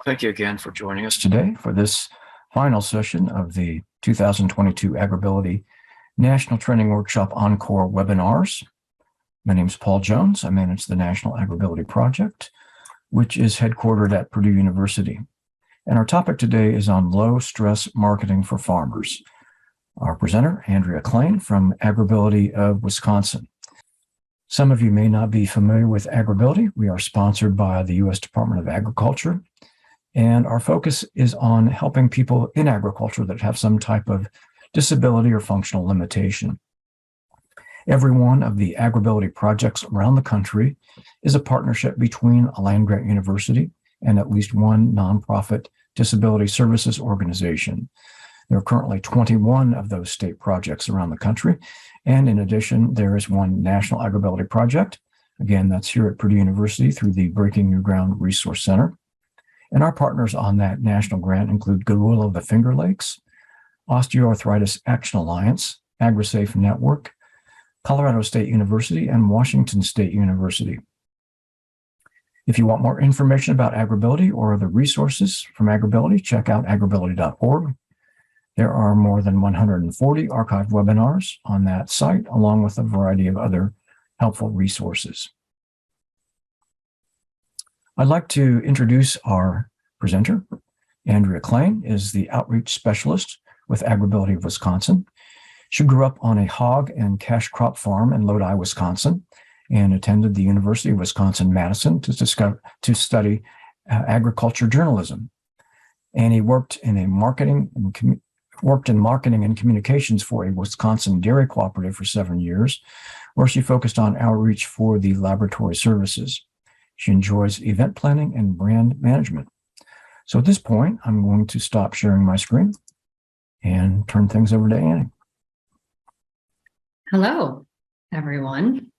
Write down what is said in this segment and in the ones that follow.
Thank you again for joining us today for this final session of the 2022 AgrAbility National Training Workshop Encore webinars. My name is Paul Jones. I manage the National AgrAbility Project, which is headquartered at Purdue University. And our topic today is on low-stress marketing for farmers. Our presenter, Andrea Klahn from AgrAbility of Wisconsin. Some of you may not be familiar with AgrAbility. We are sponsored by the U.S. Department of Agriculture. And our focus is on helping people in agriculture that have some type of disability or functional limitation. Every one of the AgrAbility projects around the country is a partnership between a land-grant university and at least one nonprofit disability services organization. There are currently 21 of those state projects around the country. And in addition, there is one national AgrAbility project. Again, that's here at Purdue University through the Breaking New Ground Resource Center. And our partners on that national grant include Goodwill of the Finger Lakes, Osteoarthritis Action Alliance, AgriSafe Network, Colorado State University, and Washington State University. If you want more information about AgrAbility or other resources from AgrAbility, check out agrability.org. There are more than 140 archived webinars on that site, along with a variety of other helpful resources. I'd like to introduce our presenter. Andrea Klahn is the outreach specialist with AgrAbility of Wisconsin. She grew up on a hog and cash crop farm in Lodi, Wisconsin, and attended the University of Wisconsin-Madison to study agriculture journalism. And he worked in marketing and communications for a Wisconsin dairy cooperative for 7 years, where she focused on outreach for the laboratory services. She enjoys event planning and brand management. So at this point, I'm going to stop sharing my screen and turn things over to Annie. Hello, everyone.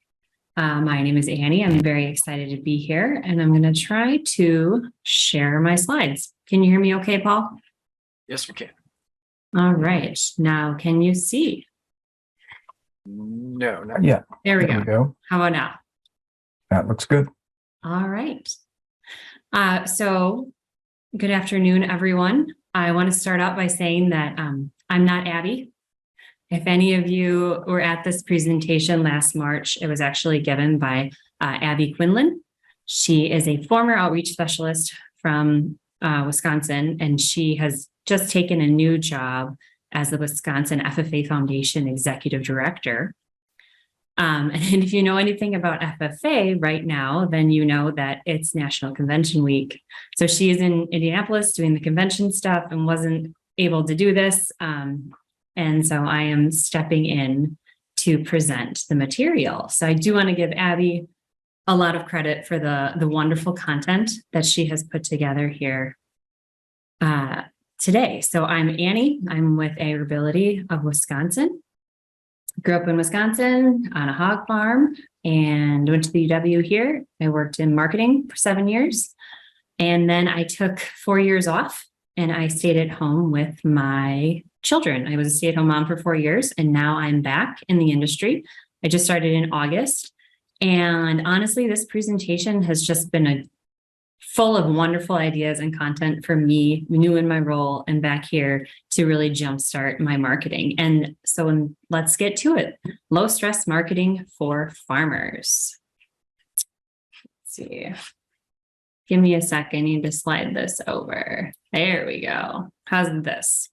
My name is Annie. I'm very excited to be here, and I'm going to try to share my slides. Can you hear me okay, Paul? Yes, we can. All right. Now, can you see? No, not yet. There we go. How about now? That looks good. All right. So good afternoon, everyone. I want to start out by saying that I'm not Abby. If any of you were at this presentation last March, it was actually given by Abby Quinlan. She is a former outreach specialist from Wisconsin, and she has just taken a new job as the Wisconsin FFA Foundation Executive Director. And if you know anything about FFA right now, then you know that it's National Convention Week. So she is in Indianapolis doing the convention stuff and wasn't able to do this. And so I am stepping in to present the material. So I do want to give Abby a lot of credit for the wonderful content that she has put together here today. So I'm Annie. I'm with AgrAbility of Wisconsin. Grew up in Wisconsin on a hog farm and went to the UW here. I worked in marketing for 7 years. And then I took 4 years off and I stayed at home with my children. I was a stay-at-home mom for 4 years, and now I'm back in the industry. I just started in August. And honestly, this presentation has just been full of wonderful ideas and content for me, new in my role and back here to really jumpstart my marketing. And so let's get to it. Low stress marketing for farmers. Let's see. Give me a second. I need to slide this over. There we go. How's this?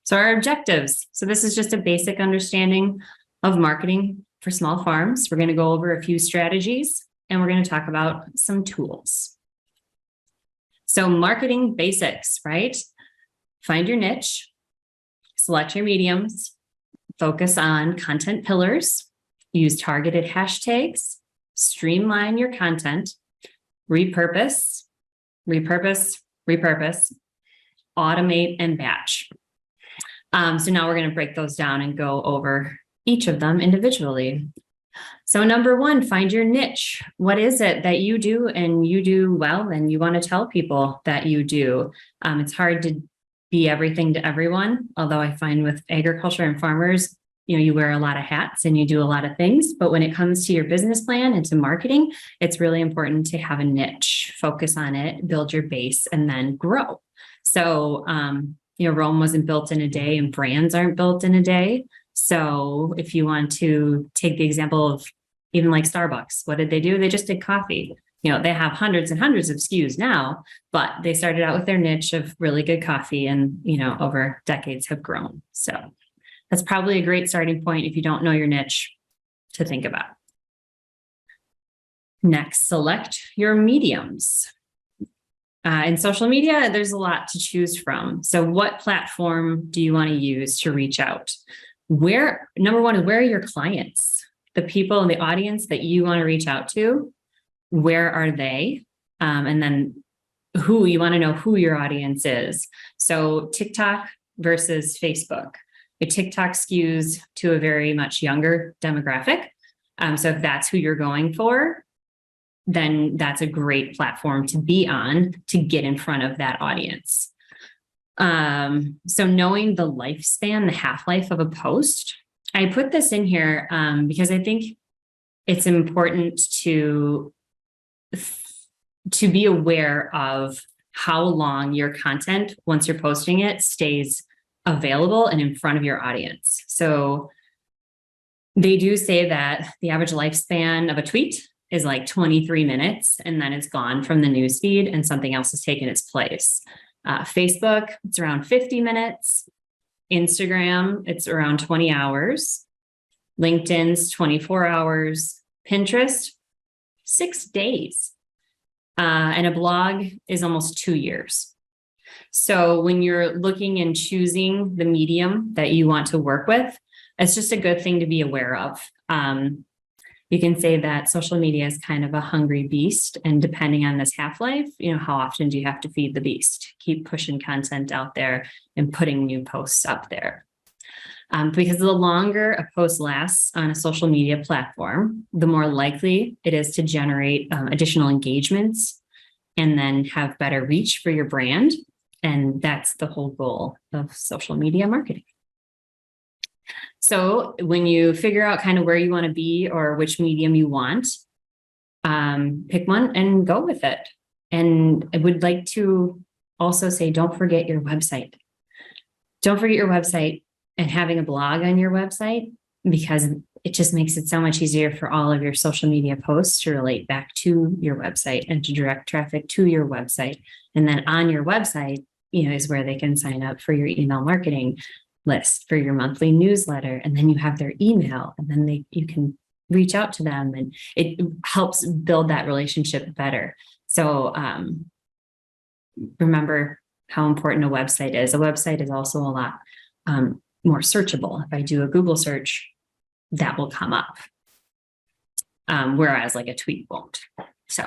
So our objectives. So this is just a basic understanding of marketing for small farms. We're going to go over a few strategies and we're going to talk about some tools. So marketing basics, right? Find your niche, select your mediums, focus on content pillars, use targeted hashtags, streamline your content, repurpose, automate, and batch. So now we're going to break those down and go over each of them individually. So number one, find your niche. What is it that you do and you do well and you want to tell people that you do? It's hard to be everything to everyone, although I find with agriculture and farmers, you wear a lot of hats and you do a lot of things, but when it comes to your business plan and to marketing, it's really important to have a niche, focus on it, build your base, and then grow. So, Rome wasn't built in a day and brands aren't built in a day. So if you want to take the example of even like Starbucks, what did they do? They just did coffee. They have hundreds and hundreds of SKUs now, but they started out with their niche of really good coffee and, over decades have grown. So that's probably a great starting point if you don't know your niche to think about. Next, select your mediums. In social media, there's a lot to choose from. So what platform do you want to use to reach out? Number one is, where are your clients? The people in the audience that you want to reach out to, where are they? And then you want to know who your audience is. So TikTok versus Facebook. TikTok skews to a very much younger demographic. So if that's who you're going for, then that's a great platform to be on to get in front of that audience. So knowing the lifespan, the half-life of a post, I put this in here because I think it's important to be aware of how long your content, once you're posting it, stays available and in front of your audience. So they do say that the average lifespan of a tweet is like 23 minutes, and then it's gone from the news feed and something else has taken its place. Facebook, it's around 50 minutes. Instagram, it's around 20 hours. LinkedIn's 24 hours. Pinterest, 6 days. And a blog is almost 2 years. So when you're looking and choosing the medium that you want to work with, it's just a good thing to be aware of. You can say that social media is kind of a hungry beast, and depending on this half-life, how often do you have to feed the beast? Keep pushing content out there and putting new posts up there. Because the longer a post lasts on a social media platform, the more likely it is to generate additional engagements and then have better reach for your brand. And that's the whole goal of social media marketing. So when you figure out kind of where you want to be or which medium you want, pick one and go with it. And I would like to also say, don't forget your website. Don't forget your website and having a blog on your website, because it just makes it so much easier for all of your social media posts to relate back to your website and to direct traffic to your website. And then on your website, is where they can sign up for your email marketing list, for your monthly newsletter, and then you have their email, and then you can reach out to them, and it helps build that relationship better. So remember how important a website is. A website is also a lot more searchable. If I do a Google search, that will come up, whereas like a tweet won't. So.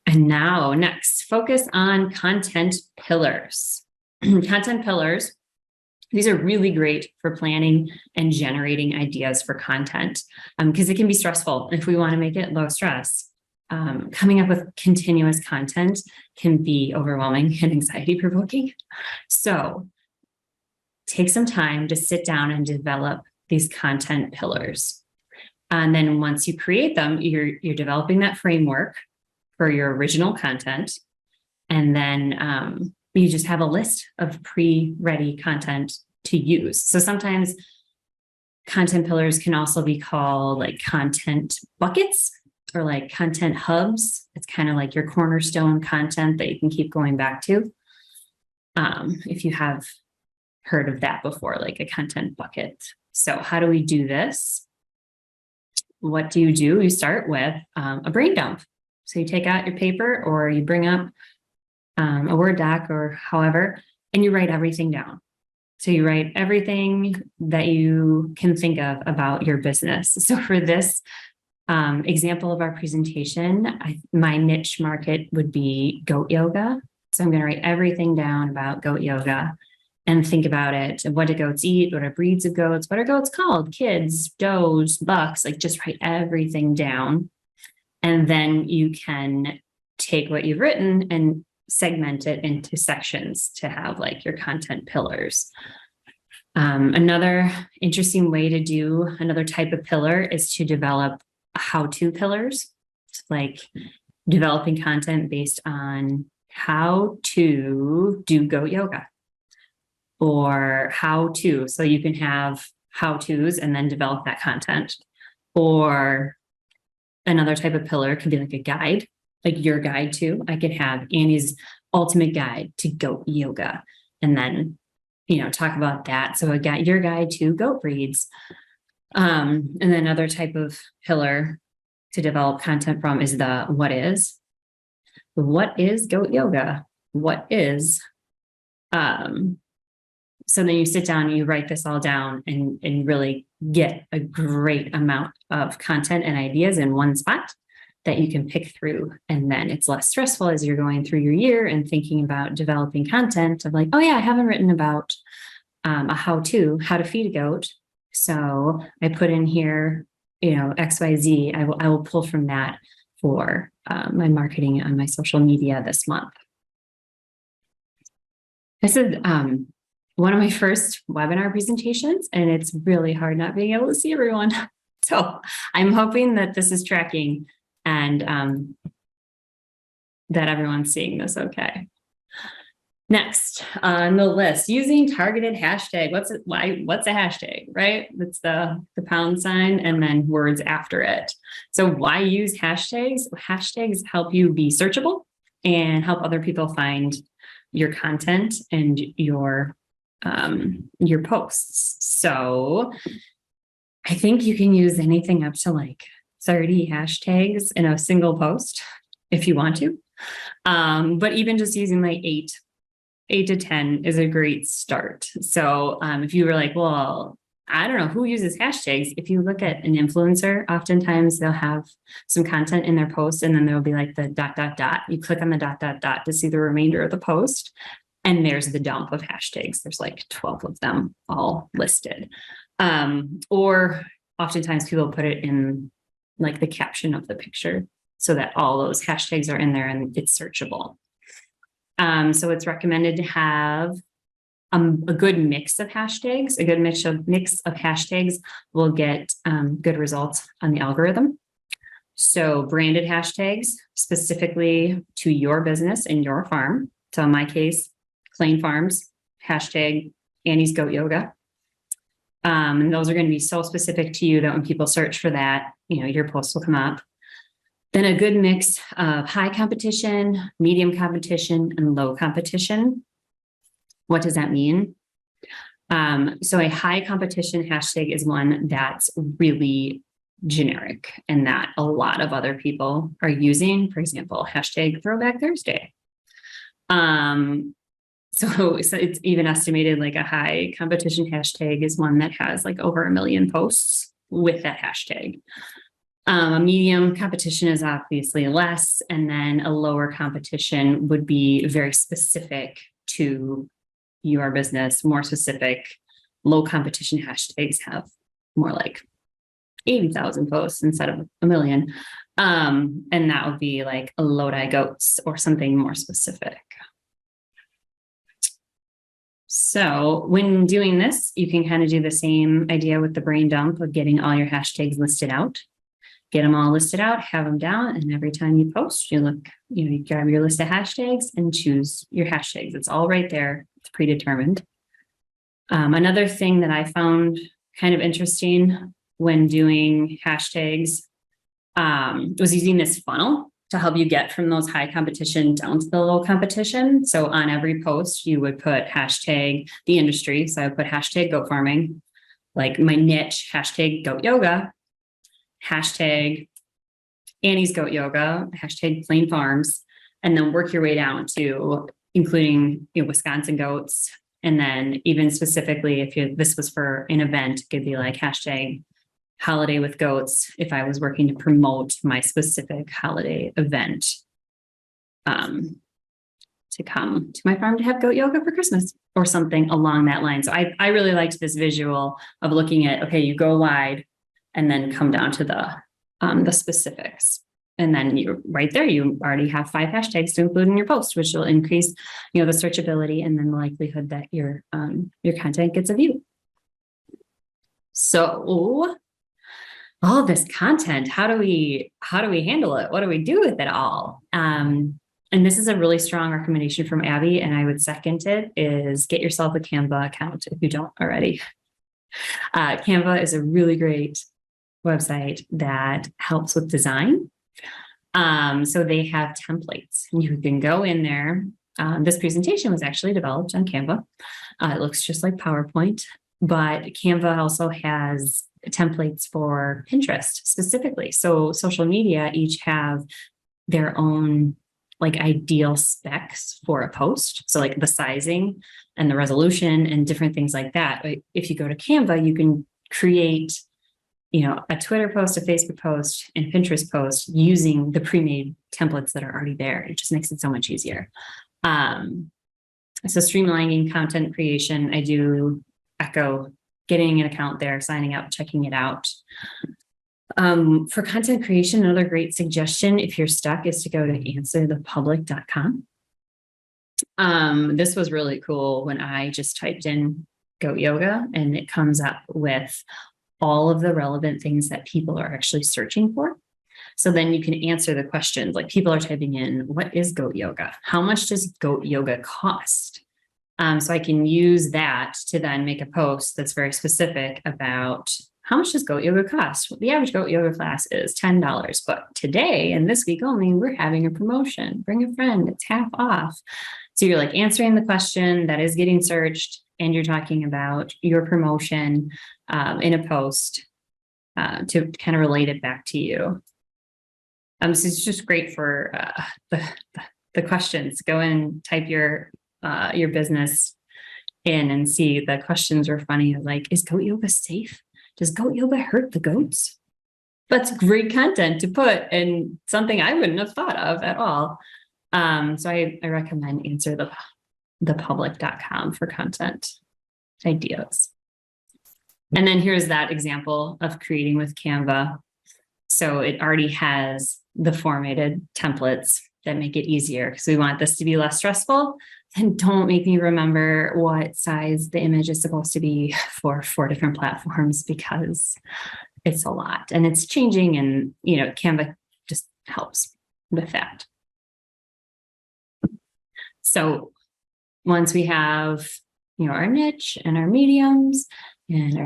And now next, focus on content pillars. Content pillars, these are really great for planning and generating ideas for content, because it can be stressful. If we want to make it low stress, coming up with continuous content can be overwhelming and anxiety provoking. So take some time to sit down and develop these content pillars. And then once you create them, you're developing that framework for your original content. And then you just have a list of pre-ready content to use. So sometimes content pillars can also be called like content buckets or like content hubs. It's kind of like your cornerstone content that you can keep going back to. If you have heard of that before, like a content bucket. So how do we do this? What do? You start with a brain dump. So you take out your paper or you bring up a Word doc or however, and you write everything down. So you write everything that you can think of about your business. So for this example of our presentation, my niche market would be goat yoga. So I'm going to write everything down about goat yoga and think about it. What do goats eat? What are breeds of goats? What are goats called? Kids, does, bucks, like just write everything down. And then you can take what you've written and segment it into sections to have like your content pillars. Another interesting way to do another type of pillar is to develop how-to pillars, like developing content based on how to do goat yoga or how to. So you can have how-tos and then develop that content. Or another type of pillar could be like a guide, like your guide to. I could have Annie's ultimate guide to goat yoga and then, talk about that. So your guide to goat breeds. And then another type of pillar to develop content from is the what is. What is goat yoga? What is, so then you sit down and you write this all down and really get a great amount of content and ideas in one spot that you can pick through. And then it's less stressful as you're going through your year and thinking about developing content of like, oh yeah, I haven't written about a how to feed a goat. So I put in here, XYZ. I will pull from that for my marketing on my social media this month. This is one of my first webinar presentations, and it's really hard not being able to see everyone. So I'm hoping that this is tracking and that everyone's seeing this okay. Next on the list, using targeted hashtag. What's a hashtag, right? It's the pound sign and then words after it. So why use hashtags? Hashtags help you be searchable and help other people find your content and your posts. So I think you can use anything up to like 30 hashtags in a single post if you want to. But even just using like 8 to 10 is a great start. So if you were like, well, I don't know who uses hashtags. If you look at an influencer, oftentimes they'll have some content in their post and then there'll be like the ... You click on the ... to see the remainder of the post. And there's the dump of hashtags. There's like 12 of them all listed. Or oftentimes people put it in like the caption of the picture so that all those hashtags are in there and it's searchable. So it's recommended to have a good mix of hashtags. A good mix of hashtags will get good results on the algorithm. So branded hashtags specifically to your business and your farm. So in my case, Klahn Farms, hashtag Annie's Goat Yoga. And those are going to be so specific to you that when people search for that, your post will come up. Then a good mix of high competition, medium competition, and low competition. What does that mean? So a high competition hashtag is one that's really generic and that a lot of other people are using. For example, hashtag Throwback Thursday. So it's even estimated like a high competition hashtag is one that has like over 1 million posts with that hashtag. A medium competition is obviously less, and then a lower competition would be very specific to your business, more specific. Low competition hashtags have more like 80,000 posts instead of 1 million. And that would be like a Lodi goats or something more specific. So when doing this, you can kind of do the same idea with the brain dump of getting all your hashtags listed out. Get them all listed out, have them down, and every time you post, you grab your list of hashtags and choose your hashtags. It's all right there. It's predetermined. Another thing that I found kind of interesting when doing hashtags was using this funnel to help you get from those high competition down to the low competition. So on every post, you would put hashtag the industry. So I would put hashtag goat farming, like my niche, hashtag goat yoga, hashtag Annie's Goat Yoga, hashtag Klahn Farms, and then work your way down to including Wisconsin goats. And then even specifically, if this was for an event, it could be like hashtag holiday with goats if I was working to promote my specific holiday event to come to my farm to have goat yoga for Christmas or something along that line. So I really liked this visual of looking at, okay, you go wide and then come down to the specifics. And then you right there, you already have 5 hashtags to include in your post, which will increase, the searchability and then the likelihood that your content gets a view. So all this content, how do we handle it? What do we do with it all? And this is a really strong recommendation from Abby, and I would second it, is get yourself a Canva account if you don't already. Canva is a really great website that helps with design. So they have templates. You can go in there. This presentation was actually developed on Canva. It looks just like PowerPoint, but Canva also has templates for Pinterest specifically. So social media each have their own like ideal specs for a post. So like the sizing and the resolution and different things like that. But if you go to Canva, you can create, a Twitter post, a Facebook post, and Pinterest post using the pre-made templates that are already there. It just makes it so much easier. So streamlining content creation, I do echo getting an account there, signing up, checking it out. For content creation, another great suggestion, if you're stuck, is to go to answerthepublic.com. This was really cool when I just typed in goat yoga, and it comes up with all of the relevant things that people are actually searching for. So then you can answer the questions, like people are typing in, what is goat yoga? How much does goat yoga cost? So I can use that to then make a post that's very specific about how much does goat yoga cost? Well, the average goat yoga class is $10, but today and this week only, we're having a promotion. Bring a friend, it's half off. So you're like answering the question that is getting searched, and you're talking about your promotion in a post to kind of relate it back to you. So it's just great for the questions. Go and type your business in and see the questions are funny. Like, is goat yoga safe? Does goat yoga hurt the goats? That's great content to put, and something I wouldn't have thought of at all. So I recommend answerthepublic.com for content ideas. And then here's that example of creating with Canva. So it already has the formatted templates that make it easier. So we want this to be less stressful. Then don't make me remember what size the image is supposed to be for 4 different platforms, because it's a lot and it's changing, and Canva just helps with that. So once we have our niche and our mediums and our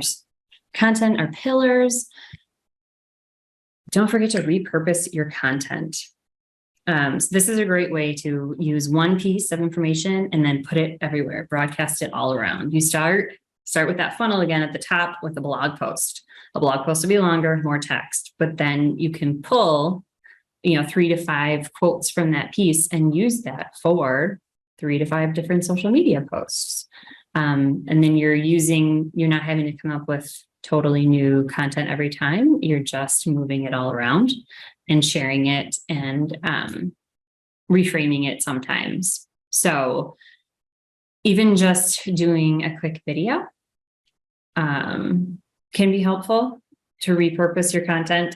content, our pillars, don't forget to repurpose your content. So this is a great way to use one piece of information and then put it everywhere, broadcast it all around. You start with that funnel again at the top with a blog post. A blog post will be longer, more text, but then you can pull, 3 to 5 quotes from that piece and use that for 3 to 5 different social media posts. And then you're not having to come up with totally new content every time. You're just moving it all around and sharing it and reframing it sometimes. So even just doing a quick video can be helpful to repurpose your content.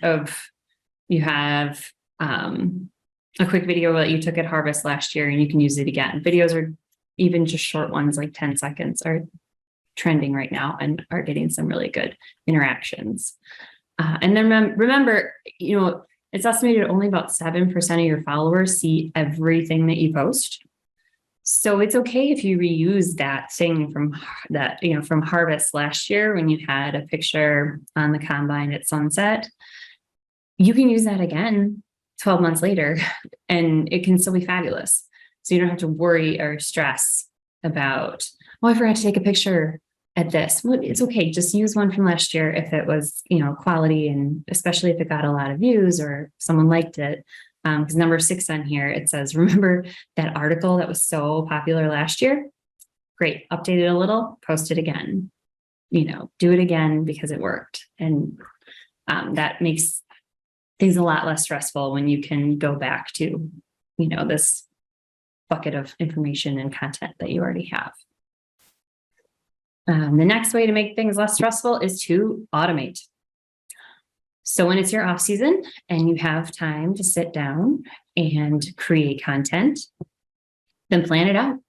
You have a quick video that you took at Harvest last year and you can use it again. Videos are, even just short ones like 10 seconds, are trending right now and are getting some really good interactions. And then remember, it's estimated only about 7% of your followers see everything that you post. So it's okay if you reuse that thing from Harvest last year when you had a picture on the combine at sunset. You can use that again 12 months later and it can still be fabulous. So you don't have to worry or stress about, I forgot to take a picture at this. Well, it's okay. Just use one from last year if it was, quality, and especially if it got a lot of views or someone liked it. Because number 6 on here, it says, remember that article that was so popular last year? Great. Update it a little, post it again. Do it again because it worked. And that makes things a lot less stressful when you can go back to, this bucket of information and content that you already have. The next way to make things less stressful is to automate. So when it's your off season and you have time to sit down and create content, then plan it out.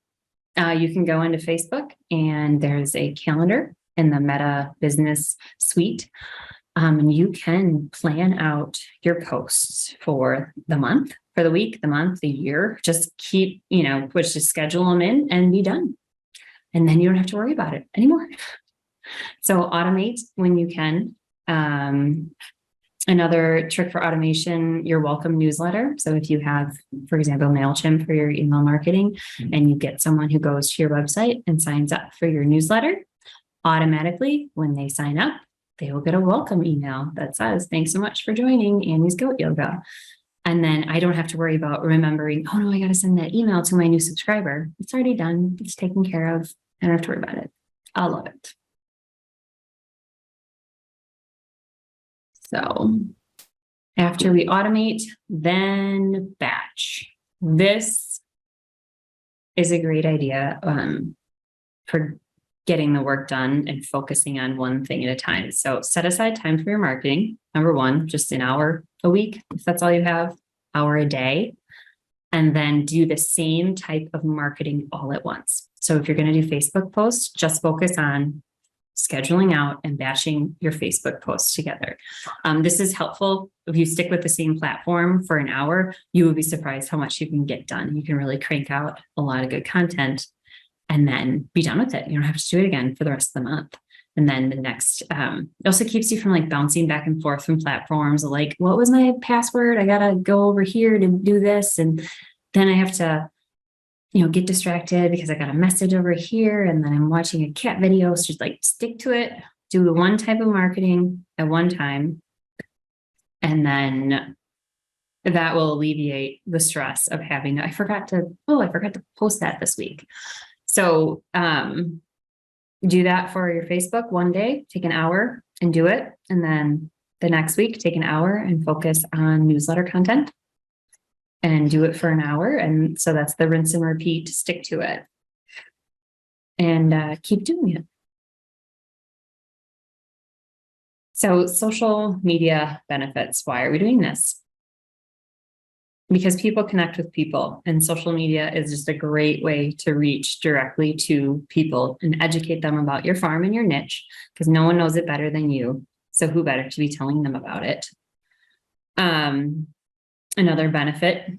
You can go into Facebook and there's a calendar in the Meta Business Suite. And you can plan out your posts for the month, for the week, the month, the year. Just keep, just schedule them in and be done. And then you don't have to worry about it anymore. So automate when you can. Another trick for automation, your welcome newsletter. So if you have, for example, MailChimp for your email marketing, and you get someone who goes to your website and signs up for your newsletter, automatically when they sign up, they will get a welcome email that says, thanks so much for joining Annie's Goat Yoga. And then I don't have to worry about remembering, oh no, I got to send that email to my new subscriber. It's already done. It's taken care of. I don't have to worry about it. I love it. So after we automate, then batch. This is a great idea for getting the work done and focusing on one thing at a time. So set aside time for your marketing. Number one, just an hour a week, if that's all you have, hour a day. And then do the same type of marketing all at once. So if you're going to do Facebook posts, just focus on scheduling out and batching your Facebook posts together. This is helpful. If you stick with the same platform for an hour, you will be surprised how much you can get done. You can really crank out a lot of good content and then be done with it. You don't have to do it again for the rest of the month. And then the next, it also keeps you from like bouncing back and forth from platforms like, what was my password? I got to go over here to do this. And then I have to, get distracted because I got a message over here and then I'm watching a cat video. So just like stick to it, do the one type of marketing at one time. And then that will alleviate the stress of having, I forgot to post that this week. So, do that for your Facebook one day, take an hour and do it. And then the next week, take an hour and focus on newsletter content and do it for an hour. And so that's the rinse and repeat, stick to it and keep doing it. So social media benefits. Why are we doing this? Because people connect with people, and social media is just a great way to reach directly to people and educate them about your farm and your niche, because no one knows it better than you. So who better to be telling them about it? Another benefit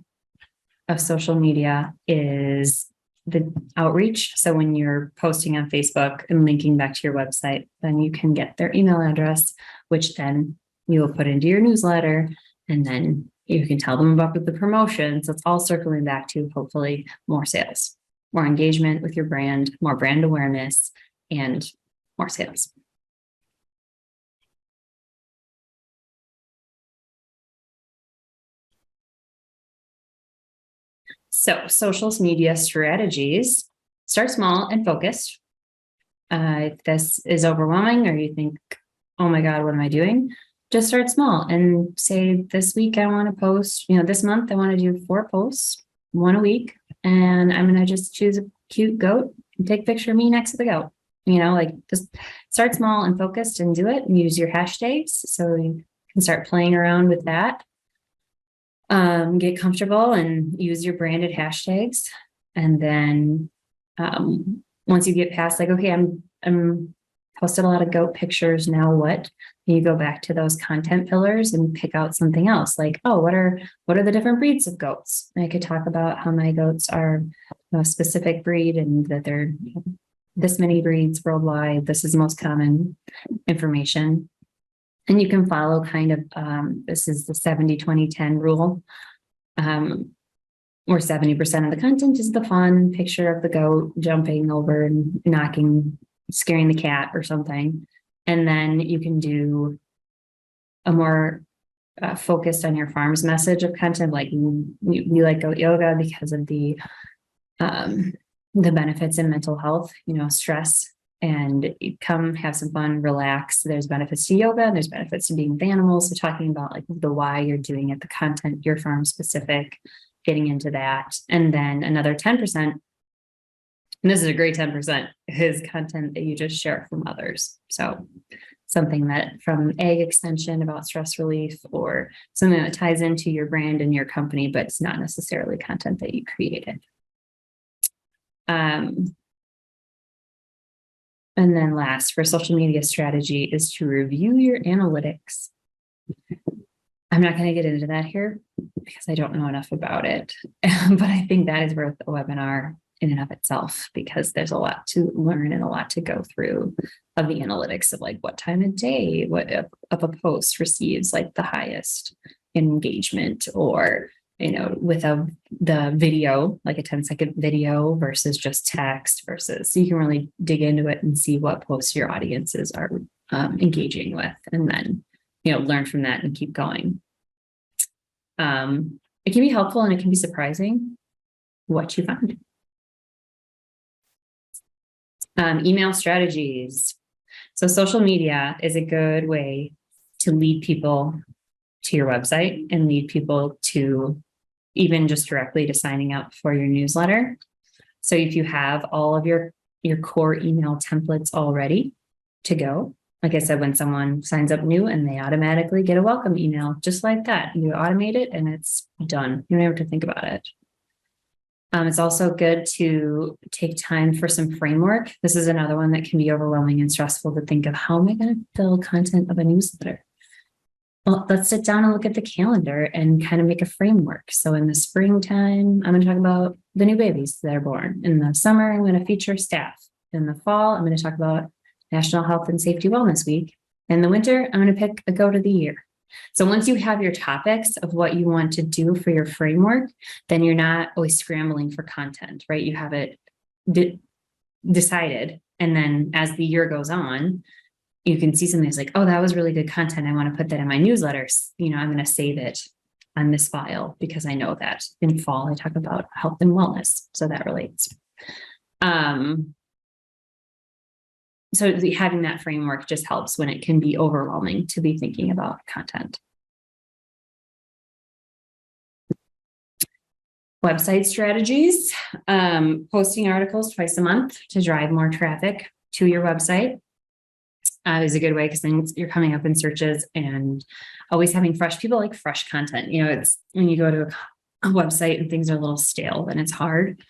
of social media is the outreach. So when you're posting on Facebook and linking back to your website, then you can get their email address, which then you will put into your newsletter, and then you can tell them about the promotion. So it's all circling back to hopefully more sales, more engagement with your brand, more brand awareness, and more sales. So social media strategies, start small and focused. If this is overwhelming or you think, oh my God, what am I doing? Just start small and say, this week I want to post, this month I want to do 4 posts, 1 a week. And I'm going to just choose a cute goat and take a picture of me next to the goat. Just start small and focused and do it, and use your hashtags. So you can start playing around with that. Get comfortable and use your branded hashtags. And then once you get past like, okay, I'm posted a lot of goat pictures. Now what? You go back to those content pillars and pick out something else. Like, oh, what are the different breeds of goats? And I could talk about how my goats are a specific breed and that they're this many breeds worldwide. This is the most common information. And you can follow kind of, this is the 70-20-10 rule, where 70% of the content is the fun picture of the goat jumping over and scaring the cat or something. And then you can do a more focused on your farm's message of content, like you like goat yoga because of the benefits in mental health, stress, and come have some fun, relax. There's benefits to yoga and there's benefits to being with animals. So talking about like the why you're doing it, the content, your farm specific, getting into that. And then another 10%. And this is a great 10%, is content that you just share from others. So something that from ag extension about stress relief, or something that ties into your brand and your company, but it's not necessarily content that you created. And then last, for social media strategy is to review your analytics. I'm not going to get into that here because I don't know enough about it, but I think that is worth a webinar in and of itself, because there's a lot to learn and a lot to go through of the analytics of like what time of day, what of a post receives like the highest engagement, or, you know, with the video, like a 10-second video versus just text versus, so you can really dig into it and see what posts your audiences are engaging with, and then, you know, learn from that and keep going. It can be helpful and it can be surprising what you find. Email strategies. So social media is a good way to lead people to your website and lead people to even just directly to signing up for your newsletter. So if you have all of your core email templates already to go, like I said, when someone signs up new and they automatically get a welcome email, just like that, you automate it and it's done. You don't have to think about it. It's also good to take time for some framework. This is another one that can be overwhelming and stressful to think of, how am I going to fill content of a newsletter? Well, let's sit down and look at the calendar and kind of make a framework. So in the springtime, I'm going to talk about the new babies that are born. In the summer, I'm going to feature staff. In the fall, I'm going to talk about National Health and Safety Wellness Week. In the winter, I'm going to pick a goat of the year. So once you have your topics of what you want to do for your framework, then you're not always scrambling for content, right? You have it decided. And then as the year goes on, you can see something that's like, oh, that was really good content. I want to put that in my newsletters. You know, I'm going to save it on this file because I know that in fall, I talk about health and wellness. So that relates. So having that framework just helps when it can be overwhelming to be thinking about content. Website strategies, posting articles twice a month to drive more traffic to your website is a good way, because then you're coming up in searches, and always having fresh, people like fresh content. You know, it's when you go to a website and things are a little stale, then it's hard.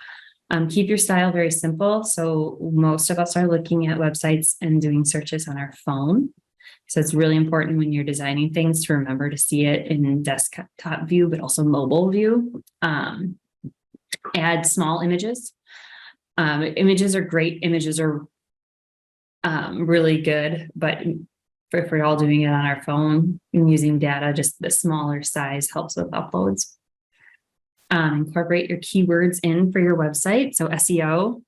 Keep your style very simple. So most of us are looking at websites and doing searches on our phone. So it's really important when you're designing things to remember to see it in desktop view, but also mobile view. Add small images. Images are great. Images are really good, but if we're all doing it on our phone and using data, just the smaller size helps with uploads. Incorporate your keywords in for your website. So SEO,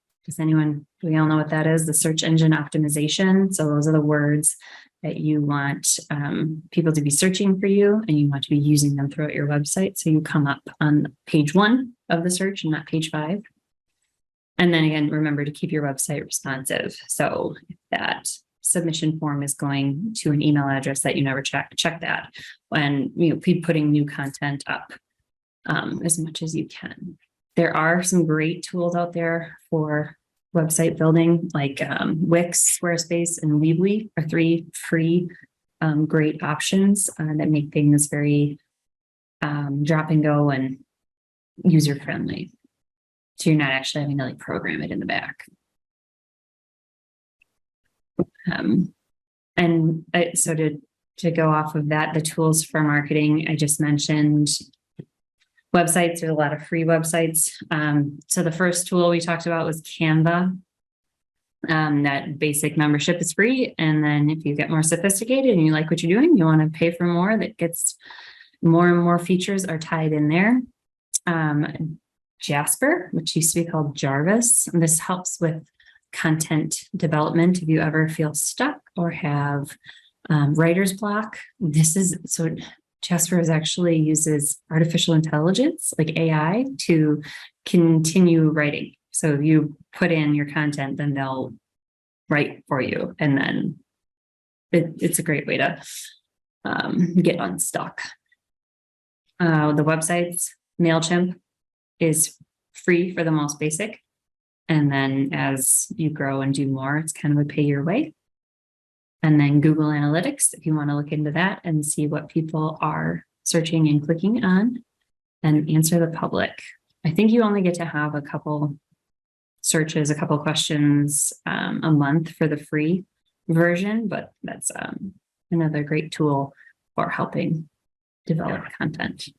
we all know what that is, the search engine optimization. So those are the words that you want people to be searching for you, and you want to be using them throughout your website. So you come up on page 1 of the search and not page 5. And then again, remember to keep your website responsive. So if that submission form is going to an email address that you never check that when you be putting new content up. As much as you can. There are some great tools out there for website building, like Wix, Squarespace, and Weebly are 3 free great options that make things very drop and go and user friendly. So you're not actually having to like program it in the back. So to go off of that, the tools for marketing, I just mentioned websites. There's a lot of free websites. So the first tool we talked about was Canva. That basic membership is free. And then if you get more sophisticated and you like what you're doing, you want to pay for more, that gets more and more features are tied in there. Jasper, which used to be called Jarvis. And this helps with content development. If you ever feel stuck or have writer's block, Jasper actually uses artificial intelligence, like AI, to continue writing. So if you put in your content, then they'll write for you. And then it's a great way to get unstuck. The websites, MailChimp is free for the most basic. And then as you grow and do more, it's kind of a pay your way. And then Google Analytics, if you want to look into that and see what people are searching and clicking on, and answer the public. I think you only get to have a couple searches, a couple questions a month for the free version, but that's another great tool for helping develop content.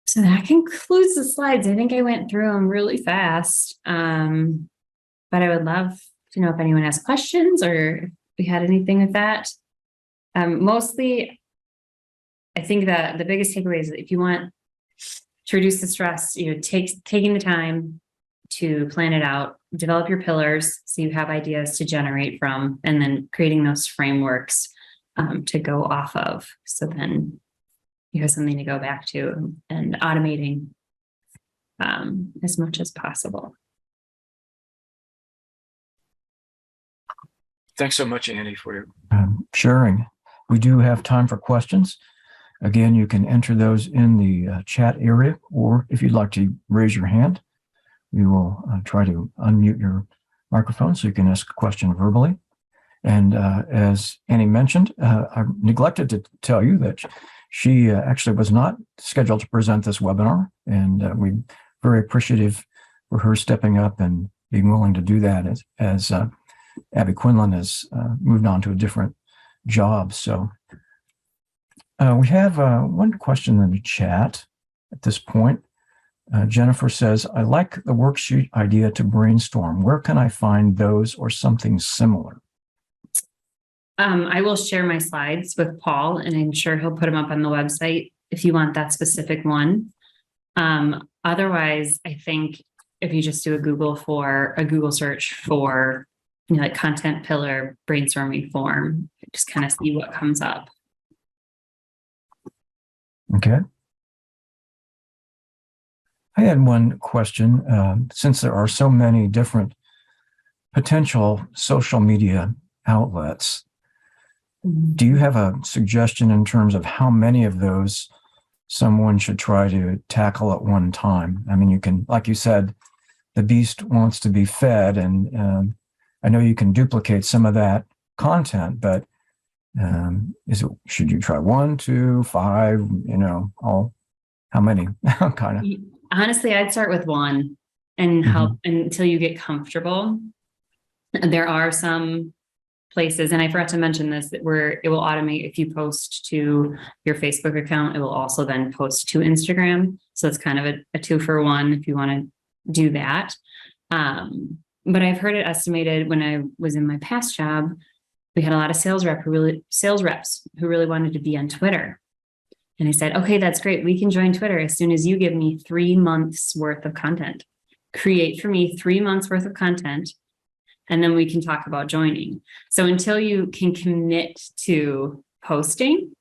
So that concludes the slides. I think I went through them really fast, but I would love to know if anyone has questions or if we had anything with that. Mostly, I think that the biggest takeaway is that if you want to reduce the stress, taking the time to plan it out, develop your pillars so you have ideas to generate from, and then creating those frameworks to go off of. So then you have something to go back to, and automating as much as possible. Thanks so much, Andy, for your sharing. We do have time for questions. Again, you can enter those in the chat area, or if you'd like to raise your hand, we will try to unmute your microphone so you can ask a question verbally. And as Annie mentioned, I neglected to tell you that she actually was not scheduled to present this webinar, and we're very appreciative for her stepping up and being willing to do that as Abby Quinlan has moved on to a different job. So we have one question in the chat at this point. Jennifer says, I like the worksheet idea to brainstorm. Where can I find those or something similar? I will share my slides with Paul, and I'm sure he'll put them up on the website if you want that specific one. Otherwise, I think if you just do a Google search for, like content pillar brainstorming form, just kind of see what comes up. Okay. I had one question. Since there are so many different potential social media outlets, do you have a suggestion in terms of how many of those someone should try to tackle at one time? I mean, you can, like you said, the beast wants to be fed, and I know you can duplicate some of that content, but should you try 1, 2, 5, how many kind of? Honestly, I'd start with one and help until you get comfortable. There are some places, and I forgot to mention this, where it will automate if you post to your Facebook account, it will also then post to Instagram. So it's kind of a 2-for-1 if you want to do that. But I've heard it estimated when I was in my past job, we had a lot of sales reps who really wanted to be on Twitter. And I said, okay, that's great. We can join Twitter as soon as you give me 3 months worth of content. Create for me 3 months worth of content, and then we can talk about joining. So until you can commit to posting,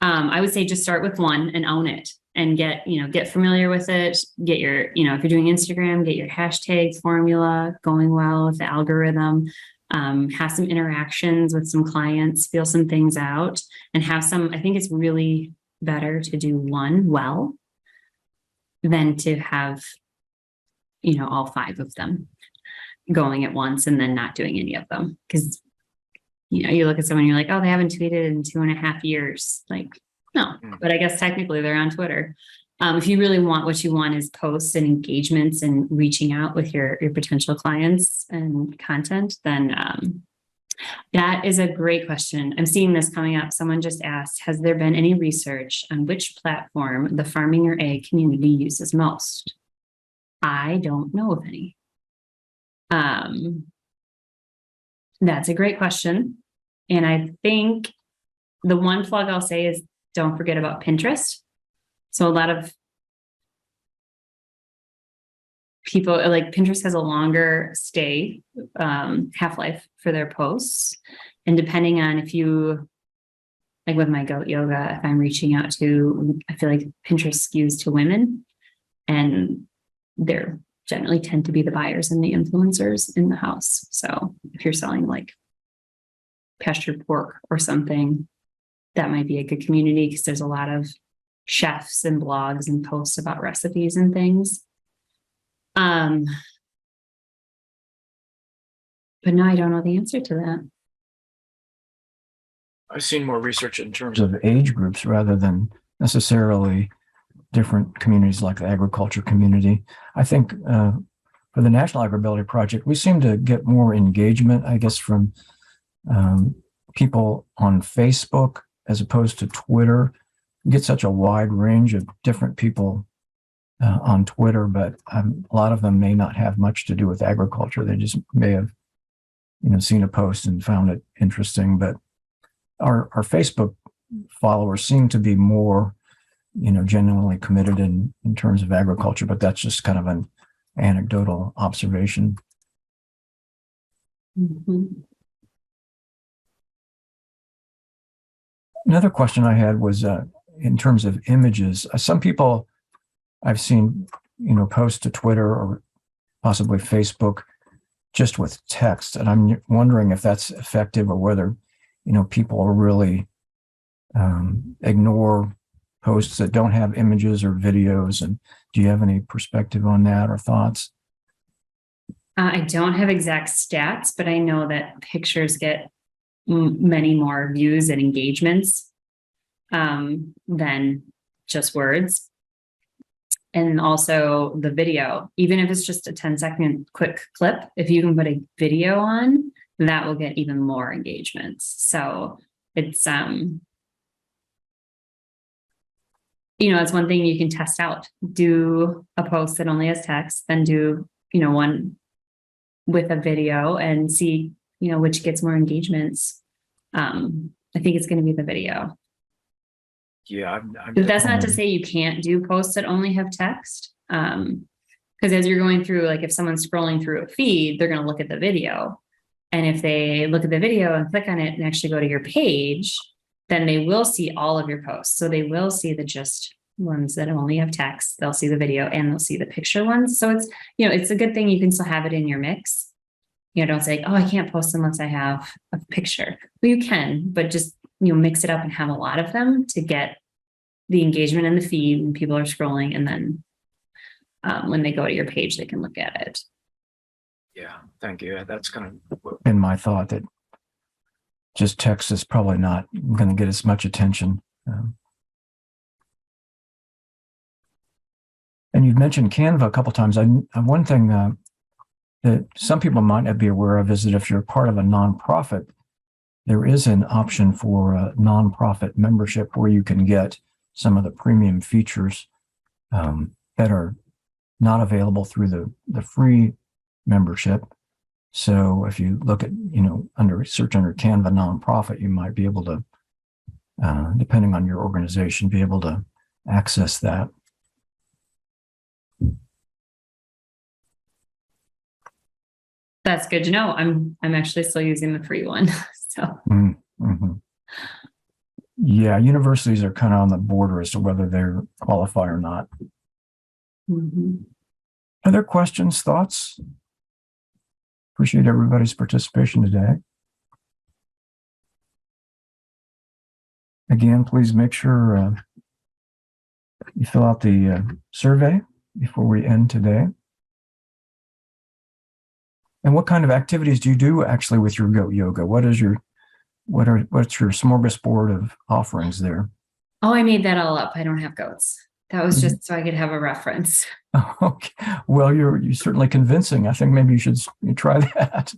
I would say just start with one and own it, and get familiar with it. Get your, if you're doing Instagram, get your hashtag formula going well with the algorithm. Have some interactions with some clients, feel some things out, and I think it's really better to do one well than to have, all 5 of them going at once and then not doing any of them. Because, you look at someone, you're like, oh, they haven't tweeted in 2.5 years. Like, no, but I guess technically they're on Twitter. If you really want, what you want is posts and engagements and reaching out with your potential clients and content, then that is a great question. I'm seeing this coming up. Someone just asked, has there been any research on which platform the farming or ag community uses most? I don't know of any. That's a great question. And I think the one plug I'll say is don't forget about Pinterest. So a lot of people, like, Pinterest has a longer stay, half-life for their posts. And depending on if you, like with my goat yoga, if I'm reaching out to, I feel like Pinterest skews to women, and they're generally tend to be the buyers and the influencers in the house. So if you're selling like pastured pork or something, that might be a good community, because there's a lot of chefs and blogs and posts about recipes and things. But no, I don't know the answer to that. I've seen more research in terms of age groups rather than necessarily different communities like the agriculture community. I think for the National AgrAbility Project, we seem to get more engagement, I guess, from people on Facebook as opposed to Twitter. You get such a wide range of different people on Twitter, but a lot of them may not have much to do with agriculture. They just may have, seen a post and found it interesting. But our Facebook followers seem to be more, genuinely committed in terms of agriculture, but that's just kind of an anecdotal observation. Mm-hmm. Another question I had was in terms of images. Some people I've seen, post to Twitter or possibly Facebook just with text, and I'm wondering if that's effective or whether, people are really ignore posts that don't have images or videos. And do you have any perspective on that or thoughts? I don't have exact stats, but I know that pictures get many more views and engagements than just words. And also the video, even if it's just a 10-second quick clip, if you can put a video on, that will get even more engagements. So it's, it's one thing you can test out. Do a post that only has text, then do, one with a video and see, which gets more engagements. I think it's going to be the video. Yeah. But that's not to say you can't do posts that only have text. Because as you're going through, like if someone's scrolling through a feed, they're going to look at the video. And if they look at the video and click on it and actually go to your page, then they will see all of your posts. So they will see the just ones that only have text. They'll see the video and they'll see the picture ones. So it's, it's a good thing you can still have it in your mix. Don't say, oh, I can't post unless I have a picture. Well, you can, but just, mix it up and have a lot of them to get the engagement in the feed when people are scrolling. And then when they go to your page, they can look at it. Yeah, thank you. That's kind of been my thought, that just text is probably not going to get as much attention. And you've mentioned Canva a couple of times. One thing that some people might not be aware of is that if you're part of a nonprofit, there is an option for a nonprofit membership where you can get some of the premium features that are not available through the free membership. So if you look at, search under Canva nonprofit, you might be able to, depending on your organization, be able to access that. That's good to know. I'm actually still using the free one. So. Mm-hmm. Yeah, universities are kind of on the border as to whether they qualify or not. Mm-hmm. Other questions, thoughts? Appreciate everybody's participation today. Again, please make sure you fill out the survey before we end today. And what kind of activities do you do actually with your goat yoga? What's your smorgasbord of offerings there? Oh, I made that all up. I don't have goats. That was just so I could have a reference. Okay. Well, you're certainly convincing. I think maybe you should try that.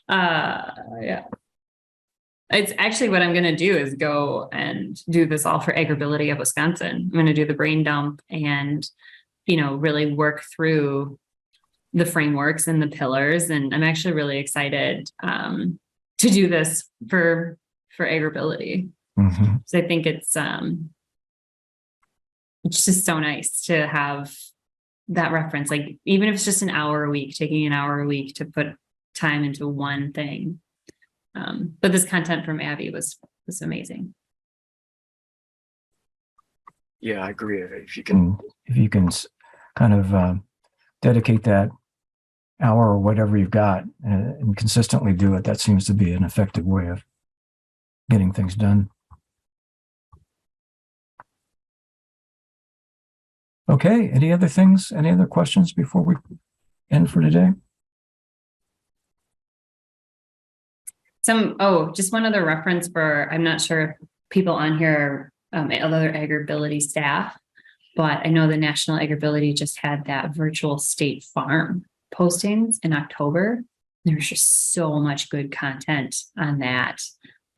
Yeah. It's actually what I'm going to do is go and do this all for AgrAbility of Wisconsin. I'm going to do the brain dump and, really work through the frameworks and the pillars. And I'm actually really excited to do this for AgrAbility. Mm-hmm. So I think it's just so nice to have that reference. Like, even if it's just an hour a week, taking an hour a week to put time into one thing. But this content from Abby was amazing. Yeah, I agree. If you can kind of dedicate that hour or whatever you've got and consistently do it, that seems to be an effective way of getting things done. Okay, any other questions before we end for today? Just one other reference I'm not sure if people on here are other AgrAbility staff, But I know the National AgrAbility just had that virtual state farm postings in October. There's just so much good content on that.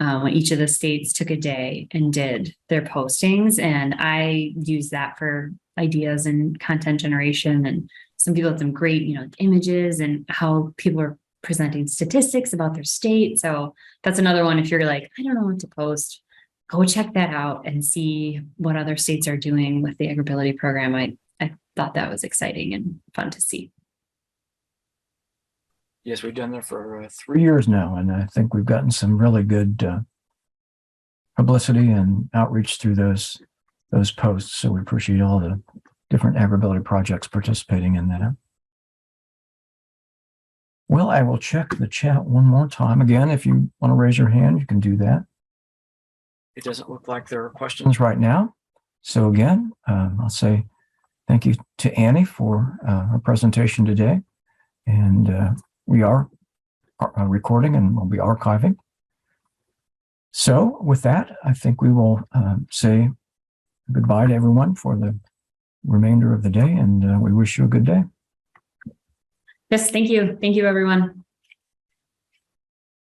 When each of the states took a day and did their postings, and I use that for ideas and content generation. And some people had some great, images and how people are presenting statistics about their state. So that's another one. If you're like, I don't know what to post, go check that out and see what other states are doing with the AgrAbility program. I thought that was exciting and fun to see. Yes, we've done that for 3 years now, and I think we've gotten some really good publicity and outreach through those posts. So we appreciate all the different AgrAbility projects participating in that. Well, I will check the chat one more time. Again, if you want to raise your hand, you can do that. It doesn't look like there are questions right now. So again, I'll say thank you to Annie for her presentation today. And we are recording and we'll be archiving. So with that, I think we will say goodbye to everyone for the remainder of the day, and we wish you a good day. Yes, thank you. Thank you, everyone.